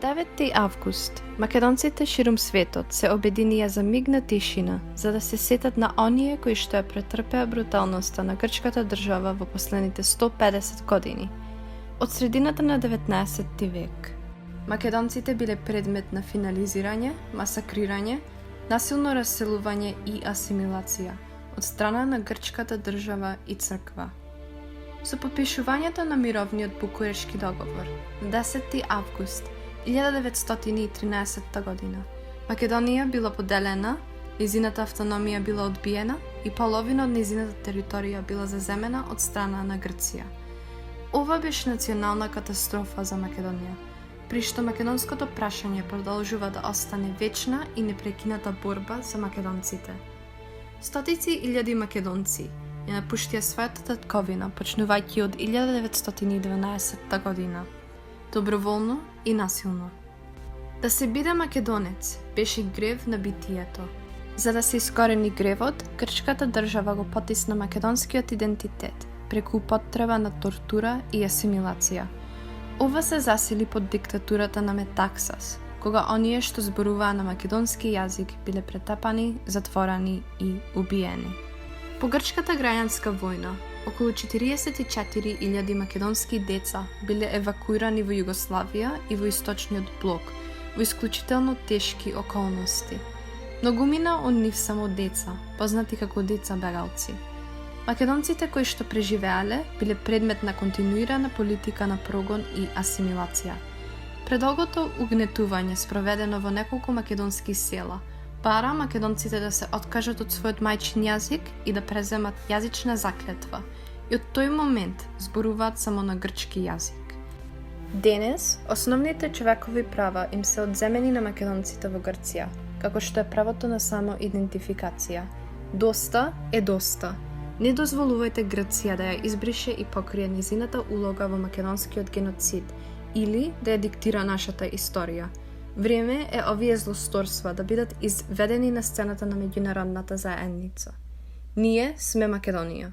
9 август, македонците ширум светот се обединија за миг на тишина, за да се сетат на оние кои што ја претрпеа бруталноста на грчката држава во последните 150 години, од средината на 19 век. Македонците биле предмет на финализирање, масакрирање, насилно раселување и асимилација од страна на грчката држава и црква. Со подпишувањето на мировниот Букурешки договор на 10 август 1913 година, Македонија била поделена, незината автономија била одбиена и половина од незината територија била заземена од страна на Грција. Ова беше национална катастрофа за Македонија, при што македонското прашање продолжува да остане вечна и непрекината борба за македонците. Стотици илјади македонци ја напуштија својата татковина, почнувајќи од 1912 година, доброволно и насилно. Да се биде македонец беше грев на битието. За да се искорени гревот, грчката држава го потисна македонскиот идентитет преку употреба на тортура и асимилација. Ова се засили под диктатурата на Метаксас, кога оние што зборуваа на македонски јазик биле претапани, затворени и убиени. По грчката граѓанска војна, околу 44.000 македонски деца биле евакуирани во Југославија и во источниот блок, во исклучително тешки околности. Многумина од нив само деца, познати како деца бегалци. Македонците кои што преживеале биле предмет на континуирана политика на прогон и асимилација. Предолгото угнетување спроведено во неколку македонски села бара македонците да се откажат од својот мајчин јазик и да преземат јазична заклетва и од тој момент зборуваат само на грчки јазик. Денес, основните човекови права им се одземени на македонците во Грција, како што е правото на само идентификација. Доста е доста. Не дозволувајте Грција да ја избрише и покрие низината улога во македонскиот геноцид или да ја диктира нашата историја. Време е овие злосторства да бидат изведени на сцената на меѓународната заедница. Ние сме Македонија.